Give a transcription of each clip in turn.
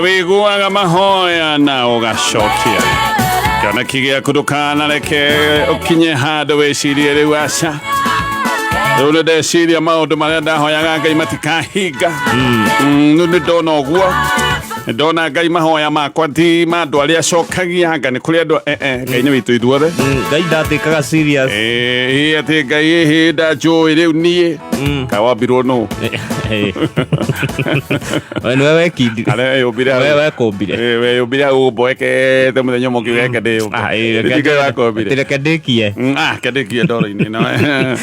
wĩiguaga mahoya na ũgacokia kĩoneki gĩaku ndũkanareke ũkinye handũ wĩcirie rĩu aca rĩu nĩ ndeciria maũndũ marĩa ndahoyaga Ngai matikahinga rĩu nĩ ndona ũguo ndona Ngai mahoya makwa ti ma andũ arĩa acokagia anga nĩ kũrĩ andũ Ngai nĩ witũ ithuothe Ngai ndatĩkaga serious atĩ Ngai hĩnda njũĩ rĩu niĩ kawambirwo nũ nĩwe wekindi wewe kũmbire weyũmbire ũmboekete mũthenya ũmwe ũkiuga reke ndĩkie kendĩkie ndoro-inĩ ĩno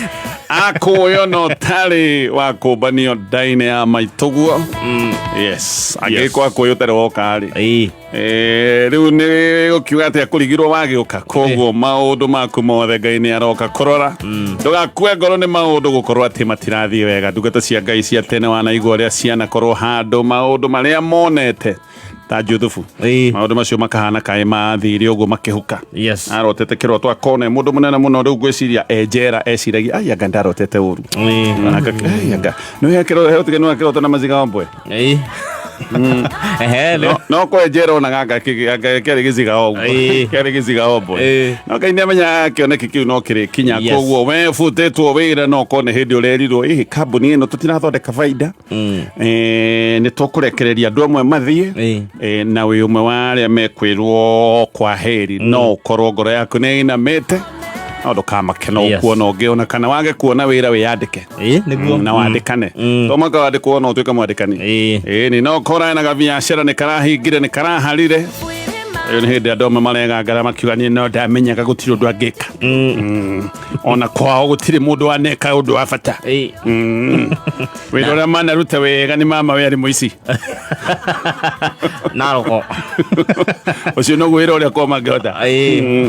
akũyo no tarĩ wa kũmbanio nda-inĩ ya maitũguo yes angĩkorwo akũyo ũtarĩ woka-rĩ rĩu nĩ gũkiuga atĩ akũrigirwo wagĩũka koguo maũndũ maku mothe Ngai nĩ aroka kũrora ndũgakue ngoro nĩ maũndũ gũkorwo atĩ matirathiĩ wega ndungata cia Ngai cia tene wanaigua ũrĩa cianakorwo handũ maũndũ marĩa monete ta Juthubu maũndũ macio makahana kaĩ mathire ũguo makĩhuka arotete kĩroto akona mũndũ mũnene mũno rĩu ngwĩciria njera eciragia anga ndarotete ũru anga nĩ kĩroto na maziga ombwe no kwenjera onaga kĩarĩ gĩciga ombwe no Ngai nĩamenya kĩoneki kĩu no kĩrĩ kinya koguo we butĩtwo wĩra no kone hĩndĩ ũrerirwo kambuni ĩno tũtinathondeka baida nĩ tũkũrekereria andũ amwe mathiĩ na wĩ ũmwe wa arĩa mekwĩrwo kwa heri no ũkorwo ngoro yaku nĩ inamĩte no ndũkamakena ũkuona ũngĩ ona kana wage kuona wĩra wĩyandĩke na wandĩkane to mwaka wandĩkwo no ũtuĩke mwandĩkani nĩ no korana na gabiacara nĩ karahingire nĩ karaharire rĩu nĩ hĩndĩ andũ amwe maregangara makiuga niĩ no ndamenyaga gũtirĩ ũndũ angĩka ona kwao gũtirĩ mũndũ waneka ũndũ wa bata wĩra ũrĩa manaruta wega nĩ mama we arĩ mũici naroko ũcio noguo wĩra ũrĩa kwa mangĩhota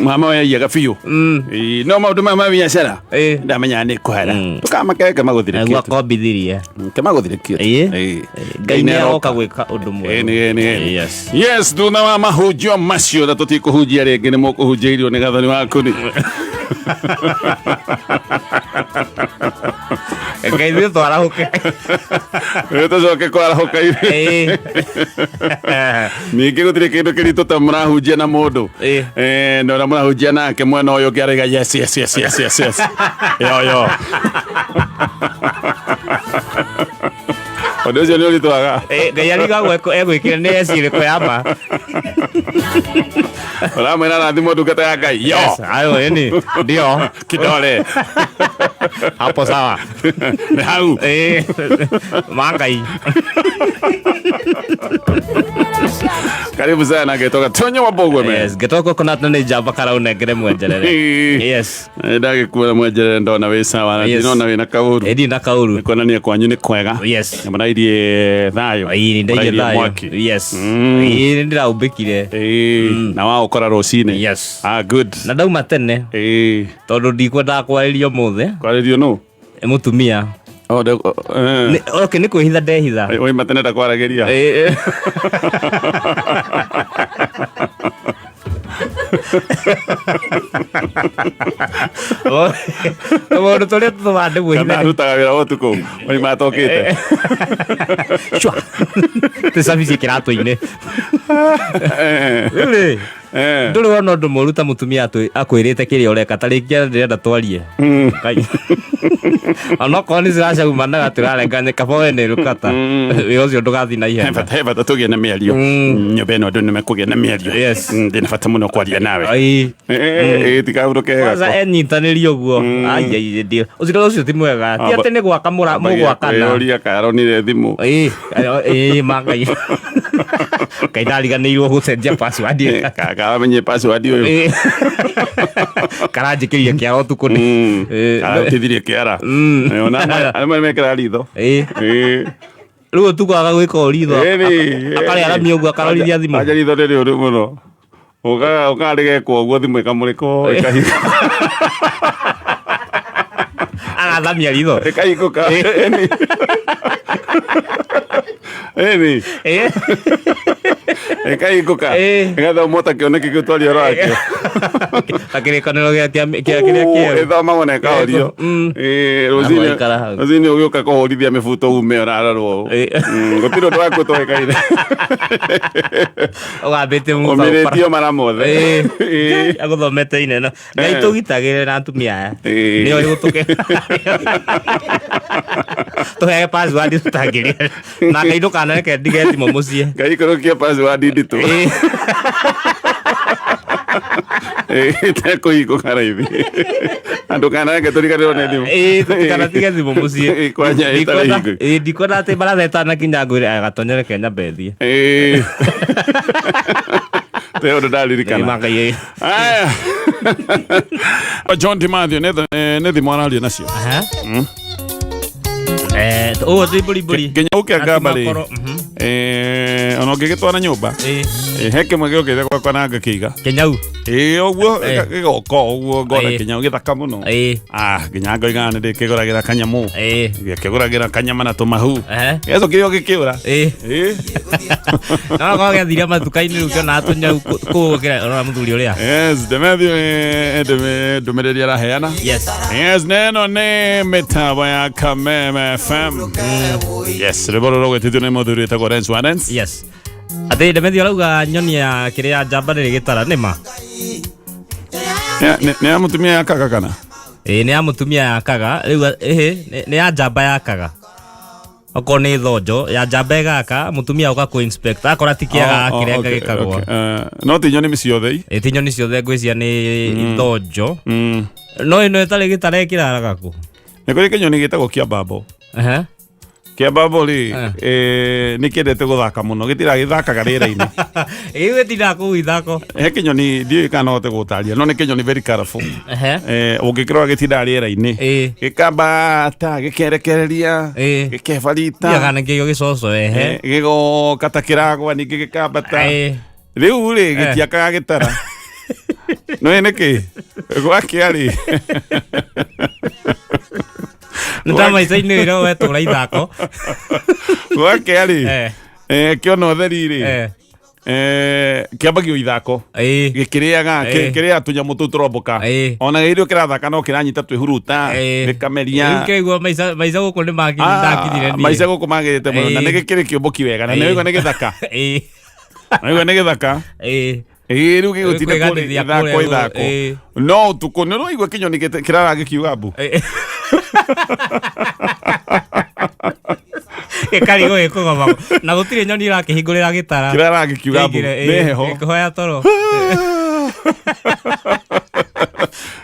mama we aiyaga biũ no maũndũ maya ma biacara ndamenyaga nĩ kũhera tũkamakeke magũthirĩkie Ngai nĩ aroka gwĩka ũndũ mwega yes thutha wa mahunjio macio na tũtikũhunjia rĩngĩ nĩ mũkũhunjĩirio nĩ gathoni waku nĩ Ngai nĩ twarahũke tũcoke kwarahũka ningĩ gũtirĩ kĩndũ kĩritũ ta mũrahunjia na mũndũ na ũrĩa mũrahunjia nake mwena ũyũ ũngĩ arauga yes yo ũndũ ũcio nĩ ũritũhaga Ngai arigagwo egwĩkire nĩ ecirĩko ya ma ũramwĩra rathimwo ndungata ya Ngai yo ndio kidole hapo sawa nĩ hau Mangai karibu sana getoka tonyo wabogwe yes getoko kuna tane jamba karau negere mwenjerere yes ndagĩkuona mwenjerere ndona wĩ sawa ndinona wĩna kauru na kauru nĩkuonania kwanyu nĩ kwega yes mũrairie thayo ndairie thayo yes ndĩraumbĩkire na wa ũkora rũcinĩ yes good na ndauma tene tondũ ndikwenda kwarĩrio mũthĩ kwarĩrio nũ mũtumia okay nĩ kwĩhitha ndehitha oima tene ndakwaragĩria mũndũ tũrĩa tũtũbande mwĩhitha arutaga wĩra wa ũtukũ oima atokĩte tũcabicie kĩratũ-inĩ ndũrĩ wona ũndũ mũru ta mũtumia akwĩrĩte kĩrĩa ũreka tarĩkia ndĩrenda twarie onokorwo nĩ ciracaumanaga tũrarenga kaba we nĩ rũkata wĩ ũcio ndũgathiĩ na ihenya he bata tũgĩe na mĩario nyũmba ĩno andũ nĩmekũgĩa na mĩario ndĩna bata mũno kwaria nawe tikaurũke kwanza enyitanĩri ũguo ũcio ti mwega ti atĩ nĩ gwaka mũgwakana ũria karonire thimũ Mangai Ngai ndariganĩirwo gũcenjia password karamenye password ũyũ karanjĩkĩria kĩara ũtukũ karatithirie kĩara ona arĩa mekĩra ritho rĩu ũtukũ aga gwĩka ũritho akarĩaramia ũguo akarorithia thimũ anja ritho rĩrĩ ũrĩ mũno ũkarĩgekwo ũguo thimũ ĩkamũrĩkwo ĩkahingũka agathamia ritho ĩkahingũka Ekai kuka. Ngatho mota kioneki kitwario rakio. Akire kanero kia Ethoma wona kaorio. Ruzini ugiuka kuhurithia mibuto ume orararwo. Gutiro ndwako twekaire. Ogabete mu. Omiretio mara mothe. Aguthomete ineno. Ngai tugitagire na atumia. Nio igutuke. Tuhe password tutagire. Na ngai ndukana ke ndigeti mo mucie. Ngai kurukia password nditu. Teko iko karaibi. Andu kana ke turikare ne thimu. Tukana tigeti mo mucie. Kwanya itara iko. Dikona te bara thetana kinya ngwire agatonyere Kenya bethi. Teo ndaririkana. Aya. John Timathio ne thimu arario nacio. O buri. Kenya uke ngambari. Ono ngigitwara nyumba. Heke mwege ukithe kwa na ngakiga. Kenyau. Oguo gigoko oguo ngona Kenya githaka muno. Nginya ngoiga ni ndikiguragira kanyamu. Ngikiguragira kanyama na tumahu. Yeso kiyo gikiura. No go gethira matuka-ini rukio na atunyau kugira ona muthuri uria. Yes, ndumireria raheana. Yes, neno ne metabo ya Kameme FM. Yes, reboro gwetithio ni muthuri etagwo Renz Warens. Yes. Ate ndemethi arauga nyoni ya kiria njamba ni gitara nima. Ni amutumia yakaga kana? Ni amutumia yakaga. Riu ni ya njamba yakaga. Oko ni thojo ya njamba gaka mutumia uka ku inspect akora tikiaga kiria gikagwo. No ti nyoni miciothe. Ti nyoni ciothe ngwiciria ni thojo. No ino etari gitara kiraraga ku. Ni kuri kinyoni gitagwo kiambabo. Kiambabo ri ni kiendete guthaka muno gitira githakaga rira-ini. Gitira ku ithako. He kinyoni ndiu kana hote gutaria no ni kinyoni very colorful. Ungikirwa gitinda rira-ini gikamba ta gikerekereria gikebarita gikana kigyo gicoco gigo katakiragwa ningi gikambata riu ri gitiakaga gitara no niki gwakiari Ndama isaini ro wetura ithako. Gwake ari. Kiono theri ri. Kiambagio ithako. Gikiriaga kiria tunyamu tuturomboka. Ona girio kirathaka no kiranyita twihuruta gikameria. Ngigwa maica guku ni ndakithire ni. Maica guku magirite muno na nigikiri kiomboki wega na nigo ni githaka. Nigo ni githaka. Riu gigutinde kuri ithako. No tuko no igwe kinyoni kirara gikiuga mbu. Ekari go ekogoma na gutire nyoni irakihingurira gitara kirara gikiuga mbu neho hoya toro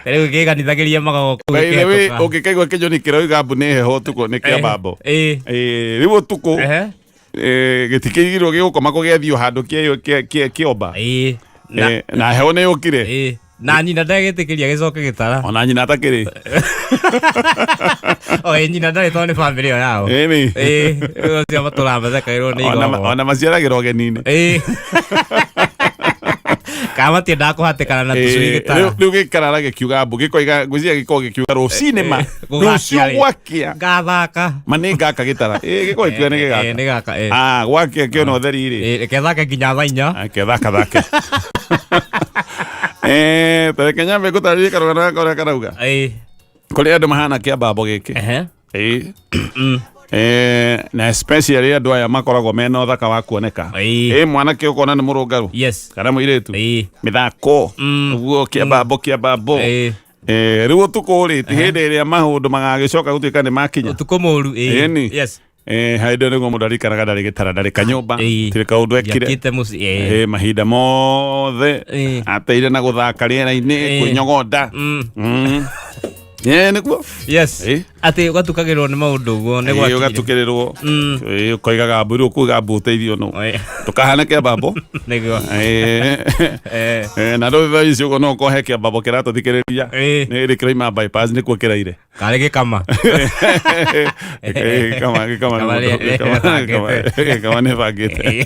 riu giganithagiria magago kugeketuka ukikaigwa kinyoni kiroiga mbu neho tuko ni kiambabo riu tuko gitikigirwo gigukoma kugethio handu kiomba na heho ne ukire na nyina ndagetikiria gicoke gitara ona nyina atakiri nyina ndari to ni family yao cio matura mathekairwo ni igo ona maciaragirwo geni-ini kama tienda kuhatikana na tucui gitara riu gikarara gikiuga mbu gikoiga ngwiciria giko gikiuga rucini ma rucio gwakia ngathaka mani ngaka gitara giko gikiuga ni gaka gwakia kiono theri ri kethaka nginya thainya kethaka thake Tere Kenya me gutari karugana kora karauga. Kuri andu mahana kiambabo giki. Na especially andu aya makoragwo mena uthaka wa kuoneka. Mwanake ukona ni murungaru. Kana muiritu. Mithako. Uguo kiambabo. Riu tukuri ti hindi iria maundu magagicoka gutuika ni makinya. Tukumuru. Yes. Haido ni ngomu ndari karaga ndari gitara ndari kanyumba tiri kaundu ekire mahinda mothe ateire na guthaka riera-ini kwinyogonda niguo ati ugatukagirwo ni maundu guo ni gwakire ugatukirirwo ukoigaga mburi ukuiga mbu uteithio no tukahana kiambabo niguo na ndo thaici ugo no kohe kiambabo kiratuthikiriria ni ri kiraima bypass ni kuo kiraire kare gikama kama ne bagite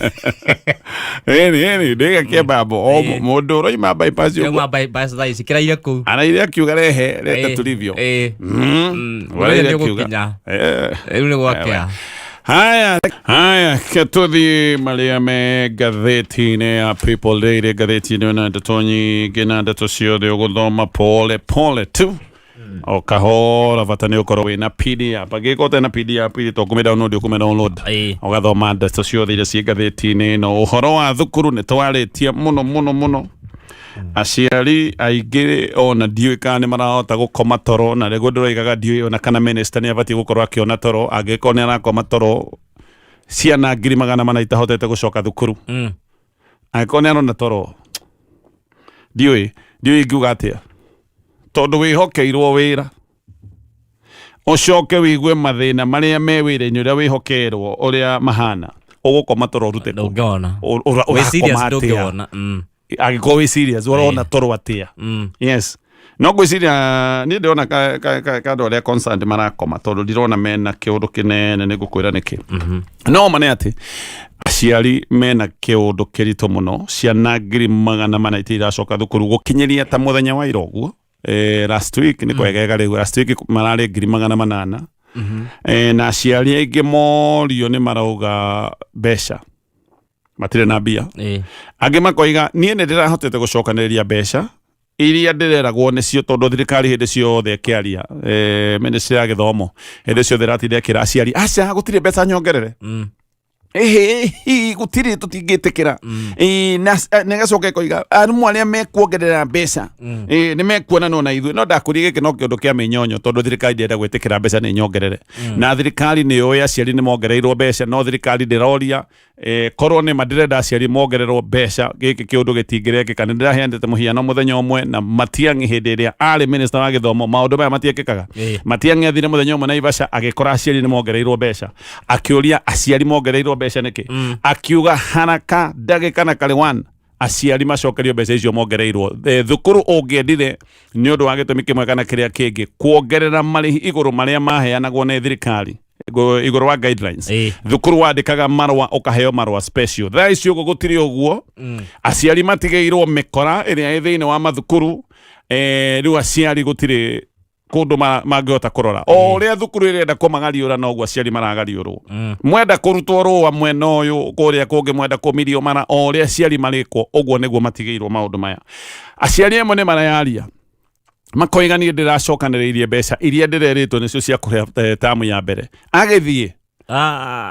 ndiga kiambabo mundu uroima bypass ugo bypass thaici kiraire ku anaire akiuga rehe rete tulivyo wale ndio kinya riu ni gwakia Haya ketuthi maria me gatheti-inĩ ya People Daily gatheti-inĩ na ndeto nyingĩ na ndeto ciothe ũgũthoma pole tu o kahora bata nĩ ũkorwo wĩna PDF angĩkorwo ũtarĩ na PDF to download ũgathoma ndeto ciothe iria ciĩ gatheti-inĩ no ũhoro wa thukuru nĩ twarĩtie mũno aciari aingĩ ona ndiũĩ kana nĩ marahota gũkoma toro na rĩguo ndĩroigaga ndiũĩ ona kana minister nĩ abatiĩ gũkorwo akĩona toro angĩkorwo nĩ arakoma toro ciana 100,000 itahotete gũcoka thukuru angĩkorwo nĩ arona toro ndiũĩ ngiuga atĩa tondũ wĩhokeirwo wĩra ũcoke wĩigue mathĩna marĩa me wĩra-inĩ ũrĩa wĩhokeirwo ũrĩa mahana ũgũkoma toro ũrute ndũngĩona agĩkorwo wĩ serious ũrona toro atĩa yes no gwĩciria niĩ ndĩrona andũ arĩa concerned marakoma tondũ ndirona mena kĩũndũ kĩnene nĩ ngũkwĩra nĩkĩ no mane atĩ aciari mena kĩũndũ kĩritũ mũno ciana 100,000 itiracoka thukuru gũkinyĩria ta mũthenya wa ira ũguo last week nĩ kwegega rĩu last week mararĩ 800,000 na aciari aingĩ morio nĩ marauga mbeca matirĩ na mbia angĩ makoiga niĩ nĩ ndĩrahotete gũcokanĩrĩria mbeca iria ndĩreragwo nĩcio tondũ thirikari hĩndĩ ciothe ĩkĩaria ministry ya gĩthomo hĩndĩ ciothe ĩratinda ĩkĩra aciari aca gũtirĩ mbeca nyongerere gũtirĩ tũtingĩtĩkĩra na gacoka ĩkoiga arimũ arĩa mekuongerera mbeca nĩ mekuonana na ithuĩ no ndakũria gĩkĩ no kĩũndũ kĩa mĩnyonyo tondũ thirikari ndĩrenda gwĩtĩkĩra mbeca nĩ nyongerere na thirikari nĩ yũĩ aciari nĩ mongereirwo mbeca no thirikari ndĩroria korwo nĩ ndĩrenda aciari mongererwo mbeca gĩkĩ kĩũndũ gĩtingĩrekĩka nĩ ndĩraheanĩte mũhiano mũthenya ũmwe na Matiang'i hĩndĩ ĩrĩa arĩ minister wa gĩthomo maũndũ maya matiekĩkaga Matiang'i athire mũthenya ũmwe Naivasha agĩkora aciari nĩ mongereirwo mbeca akĩũria aciari mongereirwo mbeca nĩkĩ akiuga haraka ndagĩka na karĩ 1 aciari macokerio mbeca icio mongereirwo thukuru ũngĩendire nĩ ũndũ wa gĩtũmi kĩmwe kana kĩrĩa kĩngĩ kuongerera marĩhi igũrũ marĩa maheanagwo nĩ thirikari igũrũ wa guidelines thukuru wandĩkaga marũa ũkaheo marũa special thaa icio gũtirĩ ũguo aciari matigĩirwo mĩkora ĩrĩa ĩ thĩinĩ wa mathukuru rĩu aciari gũtirĩ kũndũ mangĩhota kũrora o ũrĩa thukuru ĩrenda kũmagariũra noguo aciari maragariũrwo mwenda kũrutwo rũa mwena ũyũ kũrĩa kũngĩ mwenda kũmirio mara o ũrĩa aciari marĩkwo ũguo nĩguo matigĩirwo maũndũ maya aciari amwe nĩ marayaria makoiga niĩ ndĩracokanĩrĩirie mbeca iria ndĩrerĩtwo nĩcio cia kũrĩa tamu ya mbere agĩthiĩ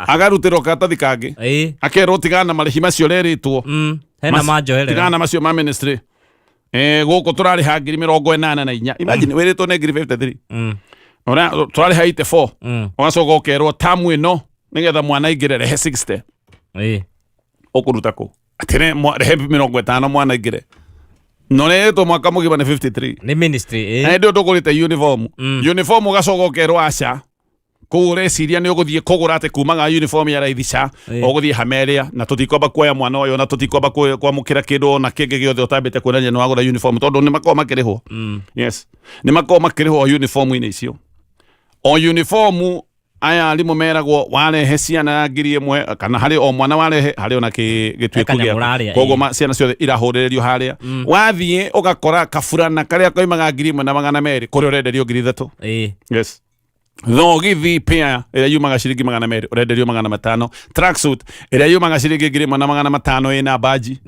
agarutĩrwo karatathi kangĩ akerwo tigana na marĩhi macio rerĩtwo hena manjoherera tigana na macio ma ministry gũkũ tũrarĩha 84,000 imagine wĩrĩtwo nĩ 53 tũrarĩha 84 ũgacoka ũkerwo tamu ĩno nĩgetha mwana aingĩre rehe 60 ũkũruta kũ atĩ rehe 50 mwana aingĩre no rĩtwo mwaka mũgima nĩ 53 nĩ ministry na ndio tũgũrĩte uniform ũgacoka ũkerwo aca kũu ũreciria nĩ ũgũthiĩ kũgũra atĩ kumaga uniform ya raithi ũgũthiĩ Hameria na tũtikwamba kuoya mwana ũyũ na tũtikwamba kwamũkĩra kĩndũ na kĩngĩ gĩothe ũtambĩte kuonania nĩ wagũra uniform tondũ nĩ makorwo makĩrĩhwo yes nĩ makorwo makĩrĩhwo uniform-inĩ icio o uniform aya arimũ meragwo warehe ciana 1,000 kana harĩ o mwana warehe harĩ ona gĩtuĩko gĩa koguo ciana ciothe irahũrĩrĩrio harĩa wathiĩ ũgakora kaburana karĩa koimaga 1,200 kũrĩa ũrenderio 3,000 yes thogithi pia ĩrĩa yumaga ciringi 200 ũrenderio 500 tracksuit ĩrĩa yumaga ciringi 1,500 ĩna baji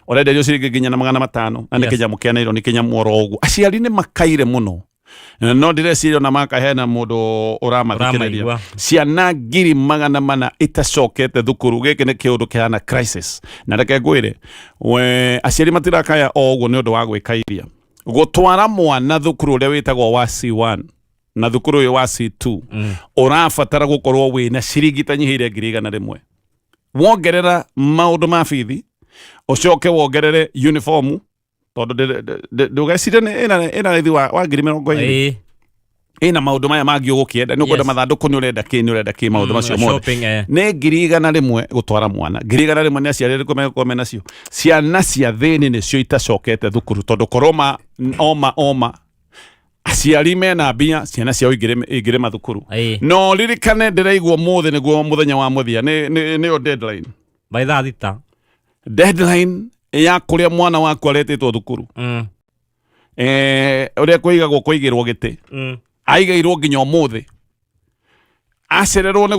ũrenderio ciringi nginya 500 na nĩ kĩnyamũ kĩanĩirwo nĩ kĩnyamũ oro ũguo aciari nĩ makaire mũno no ndĩreciria na makahena mũndũ ũramathikĩrĩria ciana 100,000 itacokete thukuru gĩkĩ nĩ kĩũndũ kĩhana crisis na reke ngwĩre aciari matirakaya o ũguo nĩ ũndũ wa gwĩkairia gũtwara mwana thukuru ũrĩa wĩtagwo wa C1 na thukuru ũyũ wa C2 ũrabatara gũkorwo wĩna ciringi tanyihĩire 100,000 wongerera maũndũ ma bithi ũcoke wongerere uniform tondũ ndũgeciria ĩna raithi wa 20,000 ĩna maũndũ maya mangĩ ũgũkĩenda nĩ ũkwenda mathandũkũ nĩ ũrenda kĩ maũndũ macio mothe nĩ 100,000 gũtwara mwana 100,000 nĩ aciari arĩkũ megũkorwo menacio ciana cia thĩinĩ nĩcio itacokete thukuru tondũ korwo oma aciari mena mbia ciana ciao ingĩrĩ mathukuru no ririkane ndĩraigwo mũthĩ nĩguo mũthenya wa mũthia nĩyo deadline by thaa thita deadline ya kũrĩa mwana waku aretĩtwo thukuru ũrĩa kũigagwo kũigĩrwo gĩtĩ aigairwo nginya ũmũthĩ acererwo nĩ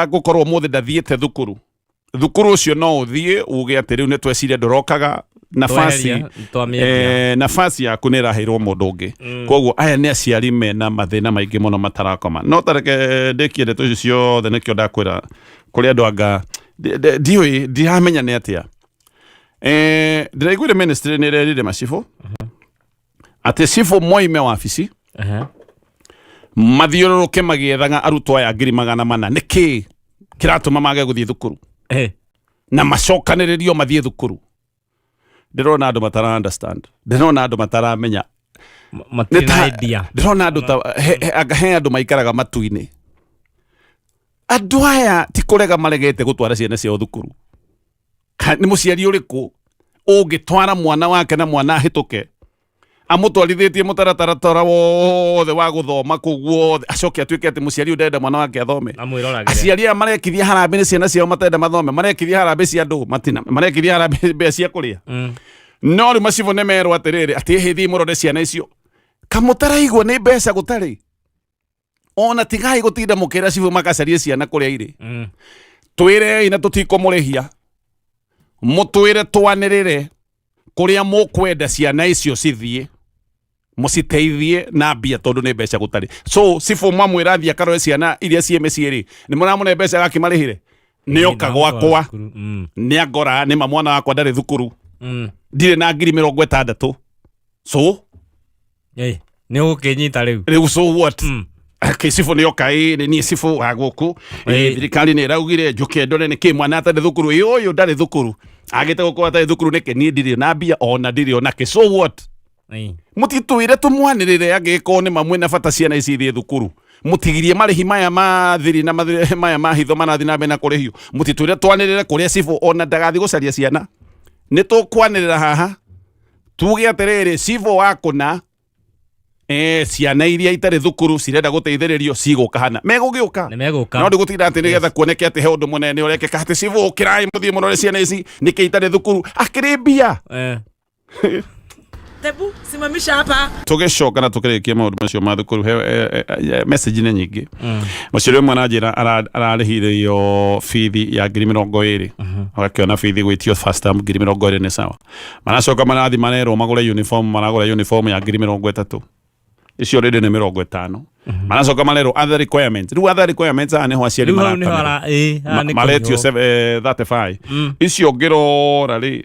gũkorwo mũthĩ ndathiĩte thukuru ũcio no ũthiĩ uge atĩ rĩu nĩ tweciria ndũrokaga nafasi yaku nĩ ĩraheirwo mũndũ ũngĩ koguo aya nĩ aciari mena mathĩna maingĩ mũno matarakoma no tareke ndĩkie ndeto icio ciothe nĩkĩo ndakwĩra kũrĩ andũ anga ndiũĩ ndiramenya nĩ atĩa ndĩraiguire ministry nĩ ĩrerire macibũ atĩ cibũ moime wabici mathiũrũrũke magĩethaga arutwo aya 400,000 nĩkĩ kĩratũma mage gũthiĩ thukuru na macokanĩrĩrio mathiĩ thukuru ndĩrona andũ matara understand ndĩrona andũ mataramenya ndĩrona andũ he andũ maikaraga matu-inĩ andũ aya ti kũrega maregete gũtwara ciana ciao thukuru nĩ mũciari ũrĩkũ ũngĩtwara mwana wake na mwana ahĩtũke amũtwarithĩtie mũtaratara wothe wa gũthoma kũguo acoke atuĩke atĩ mũciari ndenda mwana wake athome aciari aya marekithia harambĩ ciana ciao matenda mathome marekithia harambĩ cia andũ matina marekithia harambĩ mbia cia kũrĩa no rĩu macibũ nĩ merwo atĩrĩrĩ atĩ hĩthi mũrore ciana icio kamũtaraigua nĩ mbeca gũtarĩ ona tigai gũtinda mũkĩra cibũ makacarie ciana kũrĩa irĩ twĩrei na tũtikũmũrĩhia mũtwĩre twanĩrĩre kũrĩa mũkwenda ciana icio cithiĩ mũciteithie na mbia tondũ nĩ mbeca gũtarĩ so cibũ mamwĩra athiĩ akarore ciana iria ciĩ mĩciĩ-rĩ nĩ mũramũne mbeca gakĩmarĩhĩre nĩoka gwakwa nĩ angora nĩ mwana wakwa ndarĩ thukuru ndirĩ na 60,000 so nĩ ũgũkĩnyita rĩu so what cibũ nĩoka nĩ niĩ cibũ wa gũkũ thirikari nĩ ĩraugire njũke ndore nĩkĩ mwana atarĩ thukuru ũyũ ndarĩ thukuru agĩte gũkorwo atarĩ thukuru nĩkĩ niĩ ndirĩ na mbia ona ndirĩ onake so what mũtitwĩre tũmwanĩrĩre angĩkorwo nĩ mamwe na bata ciana ici ithiĩ thukuru mũtigirie marĩhi maya ma thiri na maya ma hitho manathi na mbere na kũrĩhio mũtitwĩre twanĩrĩre kũrĩa cibũ ona ndagathi gũcaria ciana nĩ tũkwanĩrĩra haha tuge atĩrĩrĩ cibũ wa kũna ciana iria itarĩ thukuru cirenda gũteithĩrĩrio cigũka hana megũgĩũka no ndigũtinda atĩ nĩgetha kuoneke atĩ he ũndũ mũnene ũrekeka atĩ cibũ kĩrai mũthiĩ mũrore ciana ici nĩkĩ itarĩ thukuru akĩrĩ mbia Tebu, simamisha hapa. Tũgĩcoka na tũkĩrĩkia maũndũ macio ma thukuru message nĩ nyingĩ mũciari ũmwe na njĩra ararĩhire bithi ya 20,000 agakĩona bithi gwĩtio first term 20,000 nĩ sawa manacoka marathi marerwo magũre uniform maragũra uniform ya 30,000 icio rĩndĩ nĩ 50 manacoka marerwo other requirements rĩu other requirements nĩho aciari maretio 35 icio ngĩrora rĩ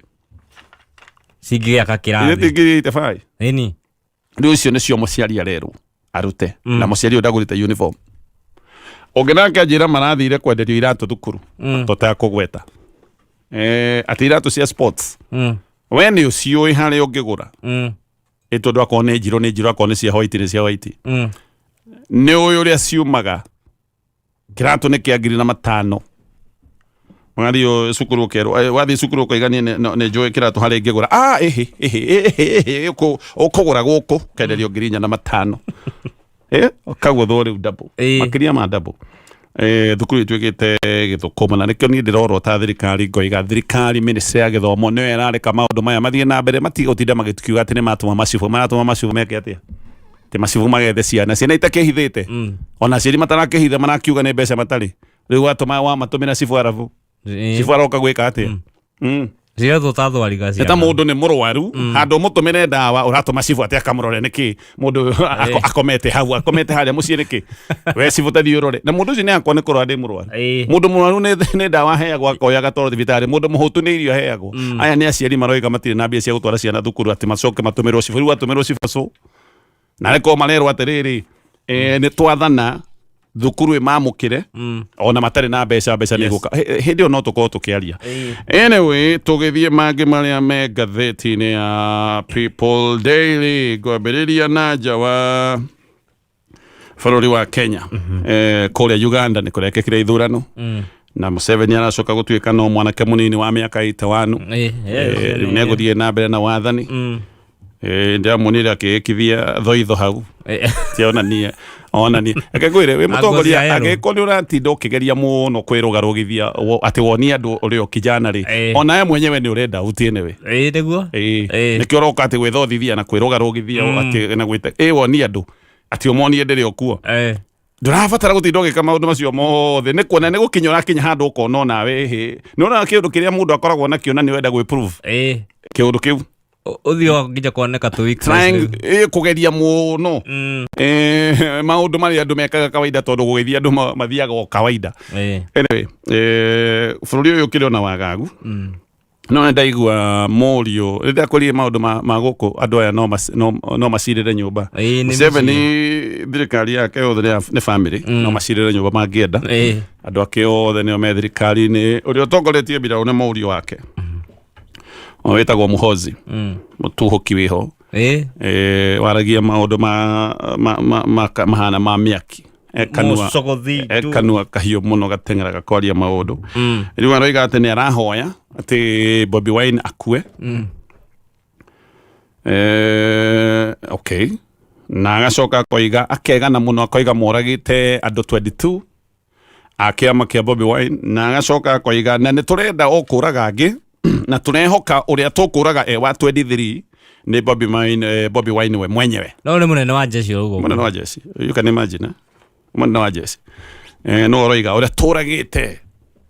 cingĩgĩaka kĩrathi rĩu icio nĩcio mũciari arerwo arute na mũciari ndagũrĩte uniform ũngĩ nake anjĩra marathire kwenderio iratũ thukuru tũtakũgweta atĩ iratũ cia sports we nĩ ũciũĩ harĩa ũngĩgũra tondũ akorwo nĩ njirũ akorwo nĩ cia white nĩ cia white nĩ ũyũ ũrĩa ciumaga kĩratũ nĩ kĩa 5,000 mwario cukuru kero wathi cukuru koiganie nĩ njũĩ kĩratũ harĩa ingĩgũra ũkũgũra gũkũ kenderio 5,000 ũkagũthwo rĩu double makĩria ma double thukuru ituĩkĩte gĩthũkũma na nĩkĩo niĩ ndĩrorwo ta thirikari ngoiga thirikari ministry ya gĩthomo nĩyo ĩrareka maũndũ maya mathiĩ na mbere matigũtinda magĩtukiuga atĩ nĩ matũma macibũ meke atĩa atĩ macibũ magethe ciana itakĩhithĩte ona aciari matarakĩhitha marakiuga nĩ mbeca matarĩ rĩu atũma wa matũmĩra cibũ arabu cibũ aroka gwĩka atĩa eta mũndũ nĩ mũrwaru handũ mũtũmĩre ndawa ũratũma cibũ atĩ akamũrore nĩkĩ mũndũ akomete hau akomete harĩa mũciĩ nĩkĩ we cibũ tathi ũrore na mũndũ ũcio nĩ akwa nĩ kũrora ndĩ mũrwaru mũndũ mũrwaru nĩ ndawa heagwo akoya agatwarwo thibitarĩ mũndũ mũhũtu nĩ irio heagwo aya nĩ aciari maroiga matirĩ na mbia cia gũtwara ciana thukuru atĩ macoke matũmĩrwo cibũ rĩu atũmĩrwo cibũ na rĩko marerwo atĩrĩrĩ nĩ twathana thukuru mamũkĩre ona matarĩ na mbeca nĩ gũka hĩndĩ ĩyo no tũkorwo tũkĩaria anyway tũgĩthiĩ mangĩ marĩa me ngathĩti-inĩ ya People Daily ngwambĩrĩria na nja wa bũrũri wa Kenya kũrĩa Uganda nĩ kũrekĩkire ithurano na Museveni aracoka gũtuĩka no mwanake mũnini wa mĩaka 81 rĩu nĩ egũthiĩ na mbere na wathani ndiamuonire akĩkithia thoitho hau tionanie akakwĩre wĩ mũtongoria agĩkorwo nĩ ũratinda ũkĩgeria mũno kwĩrũgarũgithia atĩ wonie andũ ũrĩ o kijana rĩ ona ye mwenyewe nĩ ũrenda utie nĩwe nĩguo nĩkĩo ũroka atĩ gwĩthothithia na kwĩrũgarũgithia atĩ na gwĩta wonie andũ atĩ ũmonie ndĩrĩ o kuo ndurabatara gutinda ugika maundu macio mothe ni kuona ni gukinyora kinya handu ukona nawe hi nona kiundu kiria mundu akoragwo nakio na ni wenda gwi prove kiundu kiu uthio nginya kuoneka tu week kugeria muno maundu mari andu mekaga kawaida tondu gugithia andu mathiaga o kawaida anyway bururi uyu kiri ona wagagu no ndaigua morio rida kuri maundu ma guku andu aya no macirire nyumba 7 ni thirikari yake othe ni family no macirire nyumba mangienda andu ake othe ni me thirikari ni uri utongoretie mbira ne morio wake wetagwo Muhozi mutuhuki wiho waragia maundu mahana ma miaki ekanua kahio muno gatengera gakwaria maundu riu aroiga ati ni arahoya ati Bobi Wine akue okay na agacoka koiga akegana muno akoiga moragite andu 22 akiama kia Bobi Wine na agacoka koiga na ni turenda okuraga angi na tunehoka uria tukuraga wa 23 ni Bobi Wine we mwenyewe no ni munene wa jeshi ugo munene wa jeshi you can imagine munene wa jeshi no roiga uria turagite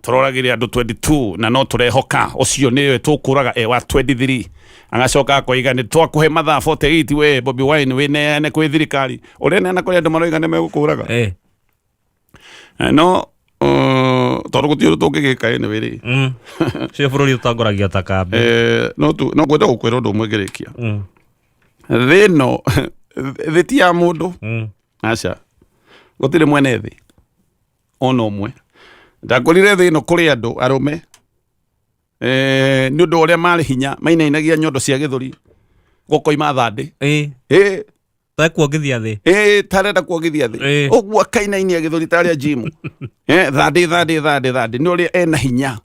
turoragire andu 22 na no turehoka ucio niwe tukuraga wa 23 agacoka koiga ni twakuhe mathaa 48 we Bobi Wine we ne kwi thirikari uria nena kuri andu maroiga ni megukuraga no tondu gutiuru tungigika ene wiri cio bururi utangoragia takambe no kwenda gukwira undu umwe ngirikia thino thiti ya mundu aca gutire mwene thi ona umwe ndakorire thino kuri andu arume ni undu uria mari hinya mainainagia nyondo cia githuri gukoima thandi takuongithia thi tarenda kuongithia thi uguo kainainia githuri taria gym thandi ni uria ena hinya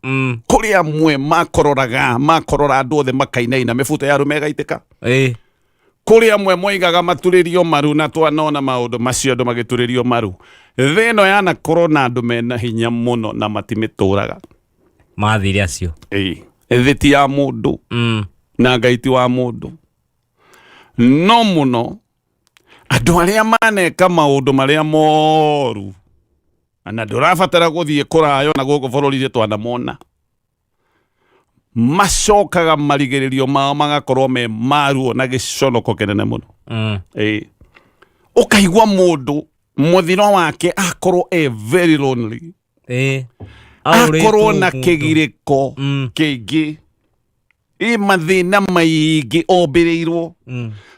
kuri amwe makorora andu othe makainaina mifuto ya rume gaitika kuri amwe moigaga maturirio maru na twanona maundu macio andu magituririo maru thino yana corona andu mena hinya muno na matimituraga mathiri acio thiti ya mundu na ngaiti wa mundu no muno andu aria maneka maundu maria moru na ndurabatara guthie kurayo na guku bururi twanamona macokaga marigiririo mao magakorwo me maruo na giconoko kinene muno ukaigwa mundu muthiro wake akorwo very lonely akorwo na kigiriko kingi mathina maingi ombiriirwo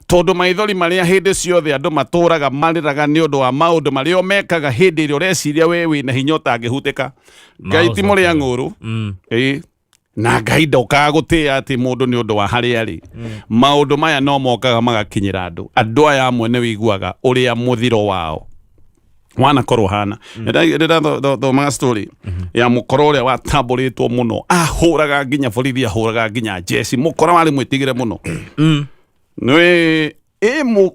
tondu maithori maria hindi ciothe andu maturaga mariraga ni undu wa maundu maria mekaga hindi ria ureciria we wina hinya utangihutika ngai ti muria nguru na ngai ndokaga gutia ati mundu ni undu wa haria ari maundu maya no mokaga magakinyira andu aya amwe ni wiguaga uria muthiro wao wana korwo hana thoma story ya mukoro uria watamburitwo muno ahuraga nginya borithi ahuraga nginya jeshi mukora wari mwitigire muno nwe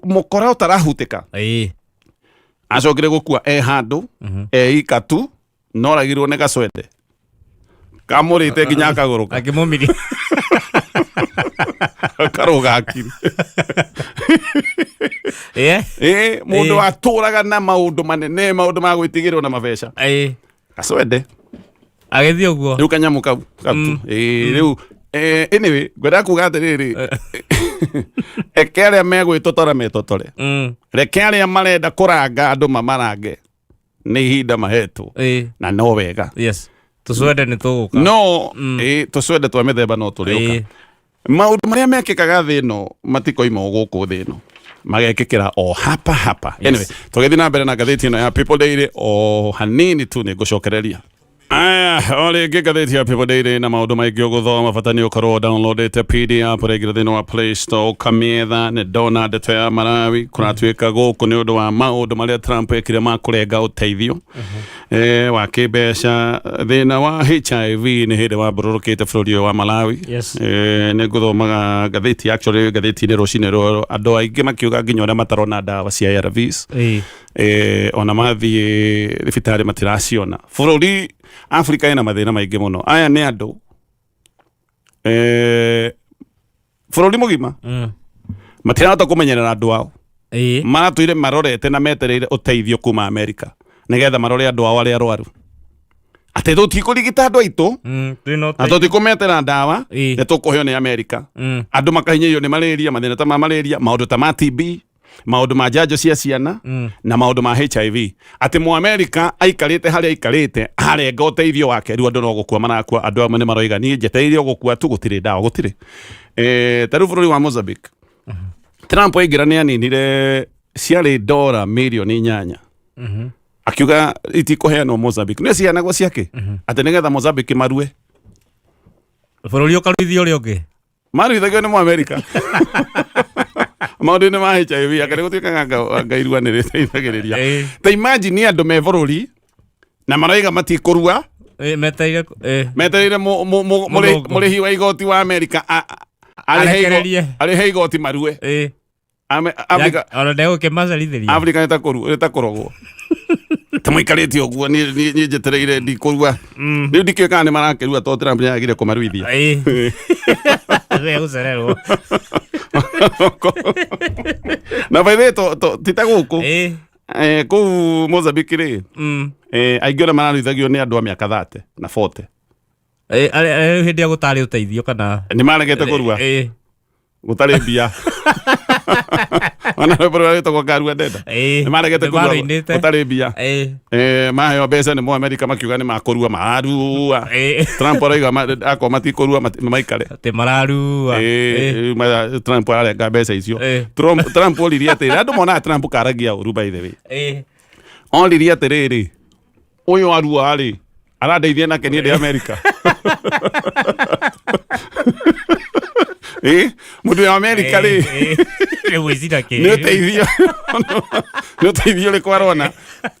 mukora utarahutika acokire gukua handu ikatu noragirwo ni gacwende kamurite nginya akaguruka akimumiri karoga akiri mundu aturaga na maundu manene maundu ma gwitigirwo na mabeca gacwende agithio guo riu kanyamu kau riu anyway gwenda kuga atiriri eke aria megwitotora metotore reke aria marenda kuranga andu mamarange ni ihinda mahetwo na no wega tucwende ni tuguka no tucwende twa mithemba no turiuka maundu maria mekikaga thino matikoima guku thino magekikira o hapa anyway tugithi na mbere na ngatheti ino ya People Daily o hanini tu ni gucokereria ole ngatheti ya People Daily na maundu maingi uguthoma bata ni ukorwo downloadete PDF regira thino wa Play Store kamietha ni dona ndeto ya Malawi kuratuika guku ni undu wa maundu maria Trump ekire makurenga uteithio wa kibeca thina wa HIV ni hindi wa bururukite bururi wa Malawi ni nguthomaga ngatheti actually ngatheti ni rucine ro andu aingi makiuga nginya uria matarona ndawa cia ARVs ona mathie thibitari matiraciona bururi Africa ina mathina maingi muno aya ni andu bururi mugima matirahota kumenyerera andu ao maratuire marorete na metereire uteithio kuma America nigetha marore andu ao aria arwaru ate tutikũrigita andu aitu na tutikumetera ndawa ni tukuheo ni Amerika andu makahinyĩrio ni malaria mathina ta ma malaria maundu ta ma TB maundu ma njanjo cia ciana na maundu ma HIV ati mu Amerika aikarite haria aikarite harenga uteithio wake riu andu no gukua marakua andu amwe ni maroiga ni njeteire gukua tu gutire ndawa gutire taru bururi wa Mozambique Trump aingira ni aninire ciarĩ $8 milioni akiuga itikuheanwo Mozambique ni cianagwo ciake ati nigetha Mozambique marue bururi ukaruithio uri ungi maruithagio ni mu Amerika maundu ni ma HIV akare gutuika ngairua ni riteithagiriria ta imagine andu me bururi na maraiga matikurua meteire murihi wa igoti wa Amerika ari igoti marue Afrika ona ndego kimacarithiria Afrika itakurogwo tumuikarite uguo ni njetereire ndikurua riu ndikiuka ni marakerua to Trump ni agire kumaruithia gucererwo na vai to titaguku kuu Mozambique ri aingi ona mararuithagio ni andu a miaka 30 na 40 hindi ya gutari uteithio kana ni maregete kurua gutari mbia ona bro to garua ndenda ni maregete kurua gutari mbia maheo mbeca ni mu Amerika makiuga ni makurua marua Trump oiga ako matikurua maikare te mararua Trump arenga mbeca icio Trump oliria ati andu mona Trump karagia uru by the way oliria atiriri uyu arua ari arandeithia nake ni ndi Amerika mundu wa Amerika ri ni uteithio ri kwarona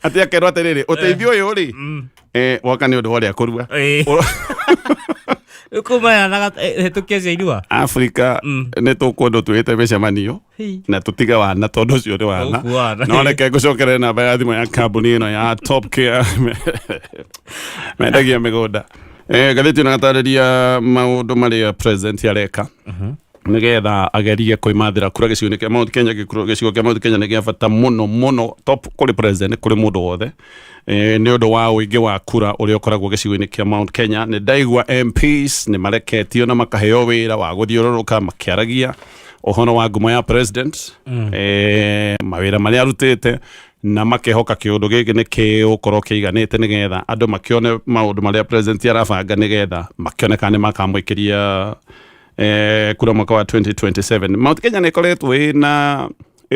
ati akerwa atiriri uteithio uyu ri waka ni undu wori akurua kuma na hetukia zaidua Afrika ne tukundu tuite becamanio na tutiga wana tondu cio ri wana no reke gucokere na baadhi ya kambuni ino ya Top Care mendagia migunda gatheti na gatariria maundu maria president areka nigetha agerie kuimathira kura gicigo kia Mount Kenya gicigo kia Mount Kenya ni gia bata muno top kuri president kuri mundu wothe ni undu wa uingi wa kura uria ukoragwo gicigo-ini kia Mount Kenya ni ndaigua MPs ni mareketio na makaheo wira wa guthiururuka makiaragia uhono wa ngumo ya president mawira maria arutite na makehoka kiundu giki ni kiukorwo kiiganite nigetha andu makione maundu maria president arabanga nigetha makioneka ni makamwikiria kura mwaka wa 2027 Mount Kenya ni koretwo ina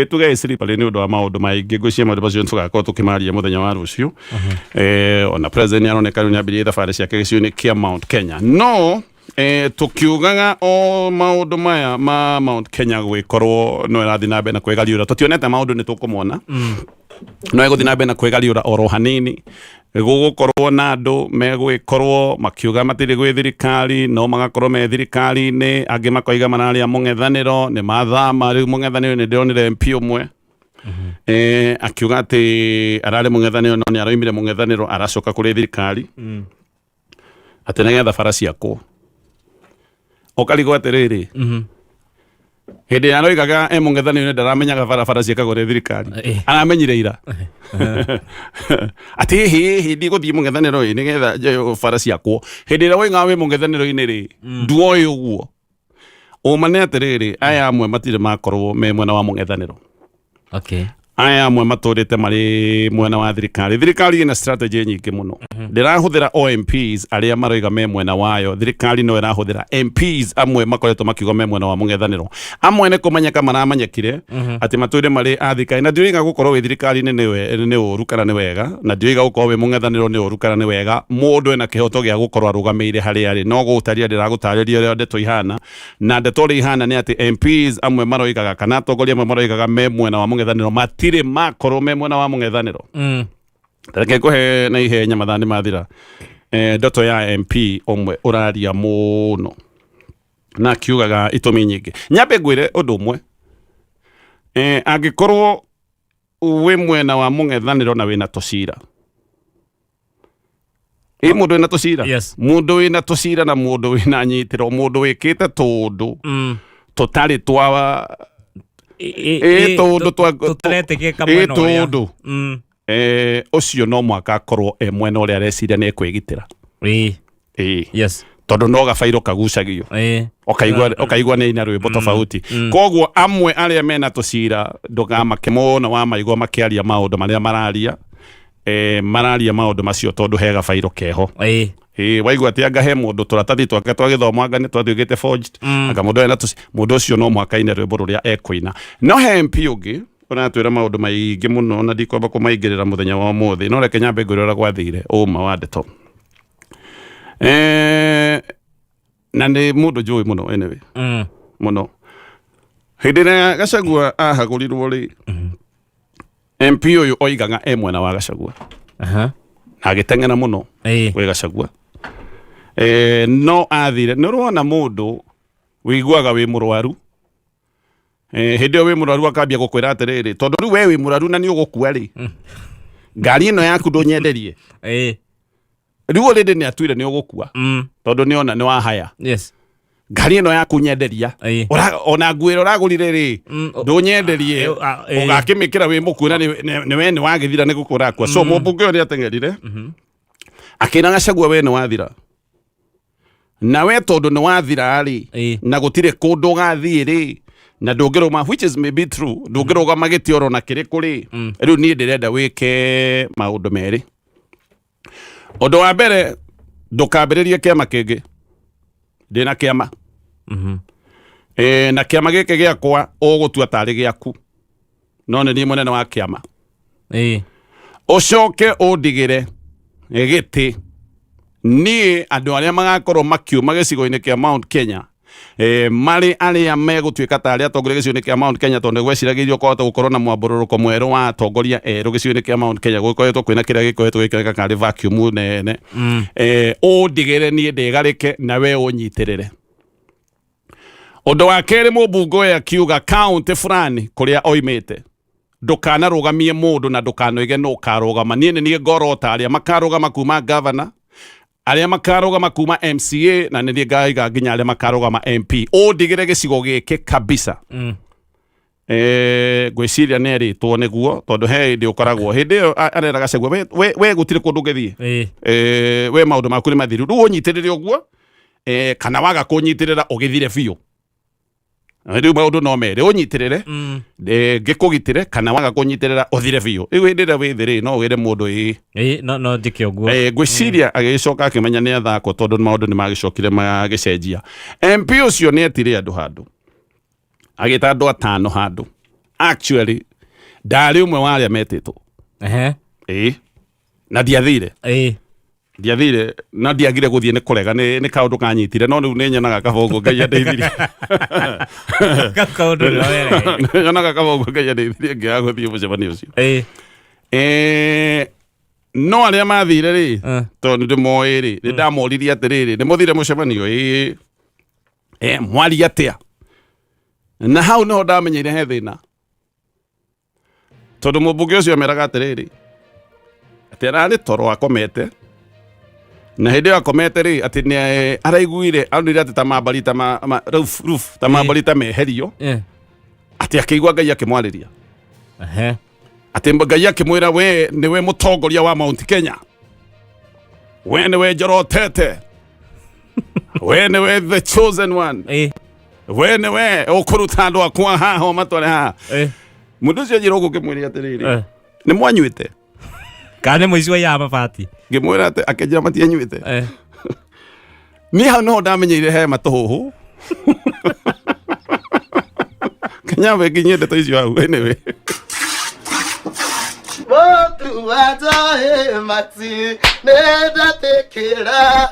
tuge isiripali ni undu wa maundu maingi gucia maundu macio tugakorwo tukimaria muthenya wa rucio ona president aroneka ni ambirie thabari ciake gicigo-ini kia Mount Kenya no tukiugaga o maundu maya ma Mount Kenya gwikorwo no irathi na mbere na kwegariura tutionete maundu ni tukumona no eguthi na mbere na kwegariura oro hanini gugukorwo na andu megwikorwo makiuga matiri gwi thirikari no magakorwo me thirikari-ini angi makoiga mararia mung'ethaniro ni mathama riu mung'ethaniro ni ndionire MP umwe akiuga ati arari mung'ethaniro no ni aroimire mung'ethaniro aracoka kuri thirikari ati nigetha bara ciakwo okarigo atiriri hindi ya roigaga mung'ethaniro ndaramenyaga bara ciakagwo ni thirikari aramenyire ira ati hindi guthii mung'ethaniro nigetha bara ciakwo hindi ria woinga wi mung'ethaniro-ini ri nduoi uguo umane atiriri aya amwe matire makorwo me mwena wa mung'ethaniro aya amwe maturite mari mwena wa thirikari ina strategy nyingi muno ndirahuthira OMPs aria maroiga me mwena wayo thirikari no irahuthira MPs amwe makoretwo makiuga me mwena wa mung'ethaniro amwe ne kumanyeka maramanyekire ati mature mari athika na ndiuiga gukorwo wi thirikari ni uru kana ni wega na ndiuiga gukorwo wi mung'ethaniro ni uru kana ni wega mundu ena kihoto gia gukorwo arugameire hari ari no gutaria ndiragutariria uria ndeto ihana na ndeto ri ihana ni ati MPs amwe maroigaga kana atongoria amwe maroigaga me mwena wa mung'ethaniro matire makorwo me mwena wa mung'ethaniro reke kuhe na ihenya mathani mathira ndoto ya MP omwe uraria muno na kiugaga itumi nyingi nyambe ngwire undu umwe angikorwo wi mwena wa mung'ethaniro na wina tucira mundu wina tucira mundu wina tucira na mundu wina nyitiro mundu wikite tundu tutari twa tundu ucio no mwaka akorwo mwena uria areciria ni kwigitira yes tondu no gabairo kagucagio okaigua ni ina rwimbo tofauti koguo amwe aria mena tucira ndugama kemona wa maigua makiaria maundu maria mararia maundu macio tondu he gabairo keho waigua ati anga he mundu turatathi twake twa githomo anga ni twathiugite forged anga mundu ena mundu ucio no mwaka-ine rwimbo ruria ekwina no he MP ungi uratwira maundu maingi muno na ndikwamba kumaingirira muthenya wa umuthi no reke nyambe ngurira gwathire uma wa ndeto na ni mundu njui muno anyway muno hindi ria Gachagua ahagurirwo ri MP uyu oigaga mwena wa Gachagua na agiteng'ena muno we Gachagua no athire ni rwona mundu wiguaga wi murwaru hindi wi murwaru akambia gukwira atiriri tondu riu we wi murwaru na ni ugukua ri ngari ino yaku ndunyenderie riu already ni atwire ni ugukua tondu ni ona ni wa haya yes ngari ino yaku nyenderia ona ngwira uragurire ri ndunyenderie ugakimikira wi mukuona ni we ni wagithira ni gukura kwa so mubunge uri atengerire akina Gachagua we ni wathira na we tondu ni wathira ri na gutire kundu gathie ri na ndungiruma which is maybe true ndungiruga magiti oro na kiri kuri riu ni ndirenda wike maundu meri undu wa mbere ndukambiririe kiama kingi ndina kiama na kiama giki giakwa ugutua tari giaku no ni munene wa kiama ucoke undigire giti ni andu aria magakorwo makiuma gicigo-ini kia Mount Kenya mari aria megutwika tari atongoria gicigo-ini kia Mount Kenya tondu gweciragirio kwahota gukorwo na mwambururuko mweru wa atongoria eru gicigo-ini kia Mount Kenya gukoretwo kwina kiria gikoretwo gikireka kari vacuum nene undigire ni ndigarike na we unyitirire undu wa keri mubungo ya kiuga county fulani kuria oimite ndukana rugamie mundu na ndukanoige no karugama nie ni ngorota aria makarugama kuma governor aria makarugama kuma MCA na ni ngaiga nginya aria makarugama MP undigire gicigo giki kabisa gwiciria ni ritwo niguo tondu he ndi ukoragwo hindi arera Gachagua we gutire kundu ngithie we maundu maku ni mathiru ru unyitirire uguo kana waga kunyitirira ugithire biu riu maundu no mere unyitirire ngikugitire kana waga kunyitirira uthire biu riu hindi ria withire no wire mundu no ndike uguo gwiciria agicoka akimenya ni athako tondu maundu ni magicokire magicenjia MP ucio ni etire andu handu agita andu atano handu actually ndari umwe wa aria metitwo na ndiathire ndiathire na ndiagire guthie ni kurega ni kaundu kanyitire no riu ni nyonaga kabongo ngai andeithirie kaundu no were nyonaga kabongo ngai andeithirie ngia guthie mucemani ucio no aria mathire ri tondu ndimoi ri ni ndamoririe atiriri ni muthire mucemanio mwari atia na hau no ndamenyeire he thina tondu mubunge ucio meraga atiriri ati arari toro akomete na hindi akomete ri ati ni araiguire aunire ati tamambari roof tamambari meherio ati akigwa ngai akimwariria ati ngai akimwira we niwe mutongoria wa Mount Kenya we niwe njorotete we niwe the chosen one we niwe ukuruta andu akwa haho matware ha mundu ucio njira gukimwiria atiriri ni mwanyuite kana muico ya mabati ngimwira ati akenjira matianyuite ni hau no ndamenyeire he matuhu Kenya we nginyende to icio hau anyway Botu watahe mati nenda tekera